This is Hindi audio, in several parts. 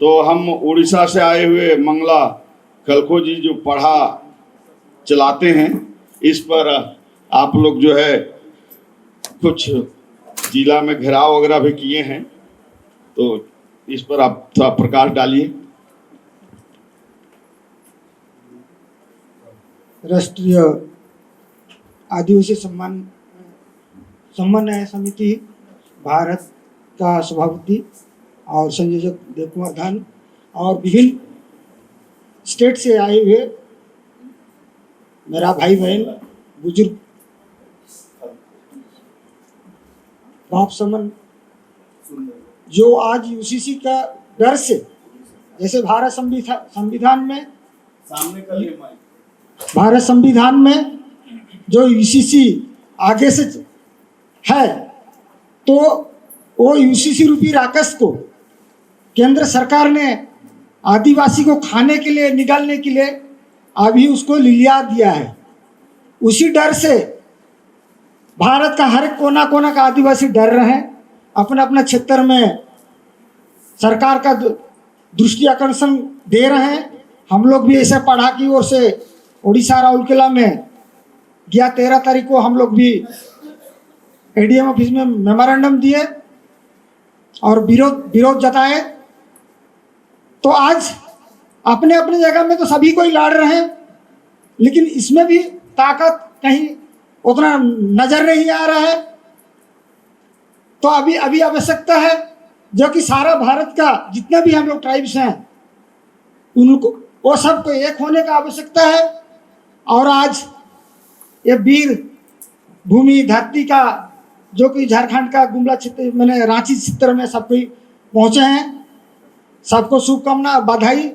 तो हम उड़ीसा से आए हुए मंगला खलखो जी जो पढ़ा चलाते हैं, इस पर आप लोग जो है कुछ जिला में घेराव वगैरह भी किए हैं, तो इस पर आप थोड़ा प्रकाश डालिए। राष्ट्रीय आदिवासी समन्वय समिति भारत का सभापति और संयोजक देव कुमार धान और विभिन्न स्टेट से आए हुए मेरा भाई बहन बुजुर्ग बाप समन जो आज यूसीसी का डर से, जैसे भारत संविधान में जो यूसीसी आगे से है, तो वो यूसीसी रूपी राक्षस को केंद्र सरकार ने आदिवासी को खाने के लिए, निकालने के लिए अभी उसको लिया दिया है। उसी डर से भारत का हर कोना कोना का आदिवासी डर रहे हैं, अपना अपना क्षेत्र में सरकार का दृष्टि आकर्षण दे रहे हैं। हम लोग भी ऐसे पढ़ा की ओर से उड़ीसा राउरकेला में गया 13 तारीख को हम लोग भी एडीएम ऑफिस में मेमोरेंडम दिए और विरोध जताए। तो आज अपने अपने जगह में तो सभी को ही लड़ रहे हैं, लेकिन इसमें भी ताकत कहीं उतना नजर नहीं आ रहा है। तो अभी आवश्यकता है जो कि सारा भारत का जितने भी हम लोग ट्राइब्स हैं उनको वो सबको एक होने का आवश्यकता है। और आज ये वीर भूमि धरती का जो कि झारखंड का गुमला क्षेत्र मैंने रांची क्षेत्र में सब कोई पहुँचे हैं, सबको शुभकामना बधाई।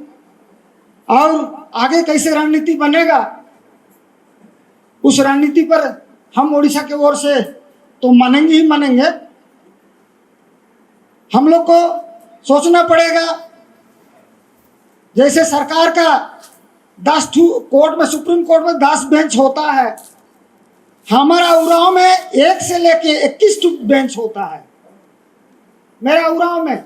और आगे कैसे रणनीति बनेगा उस रणनीति पर हम उड़ीसा के ओर से तो मानेंगे ही मानेंगे। हम लोग को सोचना पड़ेगा, जैसे सरकार का 10 कोर्ट में, सुप्रीम कोर्ट में 10 बेंच होता है, हमारा उराव में 1 से लेके 21 बेंच होता है। मेरा उराव में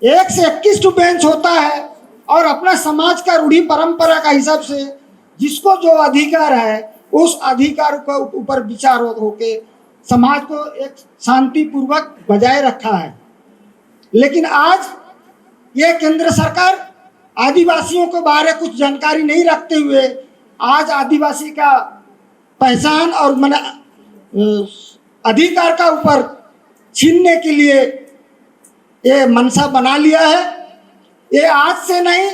1 से 21 बेंच होता है। और अपना समाज का रूढ़ी परंपरा का हिसाब से जिसको जो अधिकार है उस अधिकार के ऊपर विचार होके समाज को एक शांतिपूर्वक बजाय रखा है। लेकिन आज ये केंद्र सरकार आदिवासियों के बारे कुछ जानकारी नहीं रखते हुए आज आदिवासी का पहचान और अधिकार का ऊपर छीनने के लिए ये मनसा बना लिया है। ये आज से नहीं,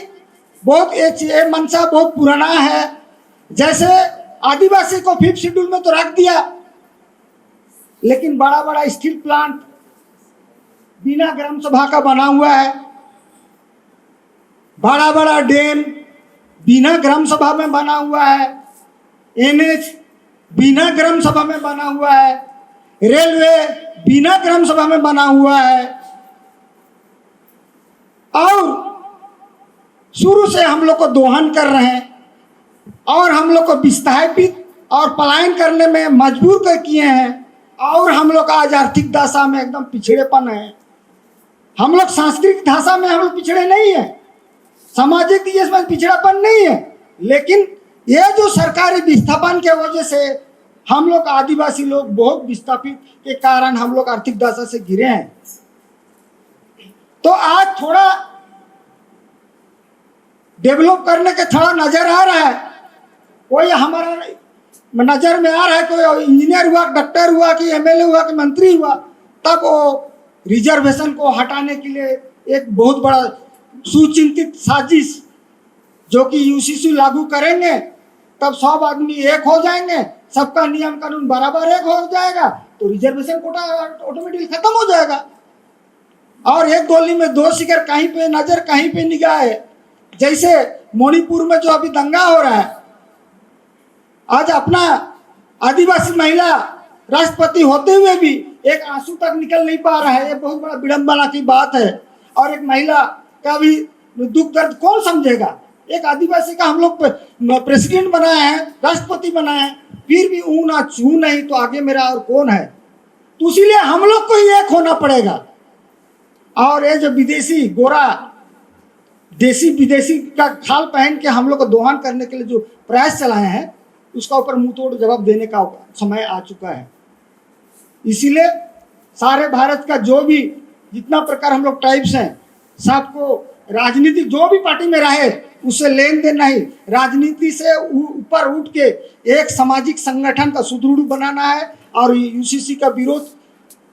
बहुत ये मनसा बहुत पुराना है। जैसे आदिवासी को 5th शेड्यूल में तो रख दिया, लेकिन बड़ा बड़ा स्टील प्लांट बिना ग्राम सभा का बना हुआ है, बड़ा बड़ा डैम बिना ग्राम सभा में बना हुआ है, एनएच बिना ग्राम सभा में बना हुआ है, रेलवे बिना ग्राम सभा में बना हुआ है। और शुरू से हम लोग को दोहन कर रहे हैं और हम लोग को विस्थापित और पलायन करने में मजबूर कर किए हैं। और हम लोग आज आर्थिक दशा में एकदम पिछड़ेपन है। हम लोग सांस्कृतिक दशा में हम लोग पिछड़े नहीं है, सामाजिक इसमें पिछड़ापन नहीं है, लेकिन ये जो सरकारी विस्थापन के वजह से हम लोग आदिवासी लोग बहुत विस्थापित के कारण हम लोग आर्थिक दशा से गिरे हैं। तो आज थोड़ा डेवलप करने के थोड़ा नजर आ रहा है, कोई हमारा नजर में आ रहा है, कोई इंजीनियर हुआ, डॉक्टर हुआ कि एमएलए हुआ कि मंत्री हुआ, तब वो रिजर्वेशन को हटाने के लिए एक बहुत बड़ा सुचिंतित साजिश जो कि यूसीसी लागू करेंगे तब सब आदमी एक हो जाएंगे, सबका नियम कानून बराबर एक हो जाएगा, तो रिजर्वेशन कोटा ऑटोमेटिकली खत्म हो जाएगा। और एक गोली में 2 शिकार, कहीं पे नजर कहीं पे निगाह है। जैसे मणिपुर में जो अभी दंगा हो रहा है, आज अपना आदिवासी महिला राष्ट्रपति होते हुए भी एक आंसू तक निकल नहीं पा रहा है, ये बहुत बड़ा विडंबना की बात है। और एक महिला का भी दुख दर्द कौन समझेगा। एक आदिवासी का हम लोग प्रेसिडेंट बनाए हैं, राष्ट्रपति बनाए हैं, फिर भी ऊ ना छू नहीं, तो आगे मेरा और कौन है। तो इसीलिए हम लोग को ही एक होना पड़ेगा। और ये जो विदेशी गोरा देसी विदेशी का खाल पहन के हम लोग को दोहन करने के लिए जो प्रयास चलाए हैं, उसका ऊपर मुंह तोड़ जवाब देने का समय आ चुका है। इसीलिए सारे भारत का जो भी जितना प्रकार हम लोग टाइप्स हैं, सबको राजनीति जो भी पार्टी में रहे उससे लेन देन नहीं, राजनीति से ऊपर उठ के एक सामाजिक संगठन का सुदृढ़ बनाना है और यूसीसी का विरोध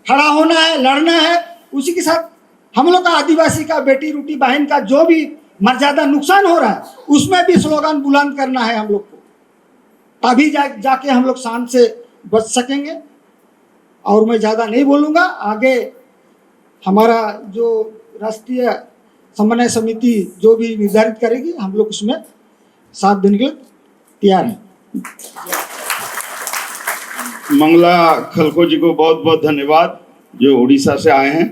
खड़ा होना है, लड़ना है। उसी के साथ हम लोग का आदिवासी का बेटी रोटी बहन का जो भी मर्यादा नुकसान हो रहा है, उसमें भी स्लोगन बुलंद करना है हम लोग को, तभी जाके हम लोग शान से बच सकेंगे। और मैं ज़्यादा नहीं बोलूँगा, आगे हमारा जो राष्ट्रीय समन्वय समिति जो भी निर्धारित करेगी, हम लोग उसमें साथ देने के लिए तैयार हैं। मंगला खलखो जी को बहुत बहुत धन्यवाद, जो उड़ीसा से आए हैं।